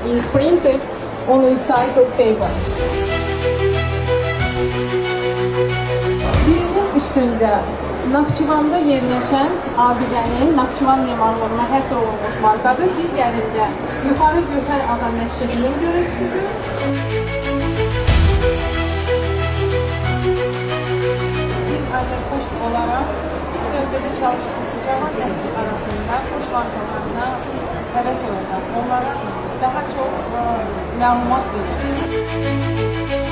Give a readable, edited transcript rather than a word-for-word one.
is printed on recycled paper. Birinin üstündə Naxçıvanda yerləşən abidənin Naxçıvan memarlığına həsr olunmuş markadır. Digərində Yuxarı Gövhər Ağa Məscidinin görüntüsüdür. Biz Azərpoçt olaraq ilk növbədə çalışdıq ki, cavan nəsil arasında poçt markalarına həvəs oyadaq, onlara daha çox məlumat verir.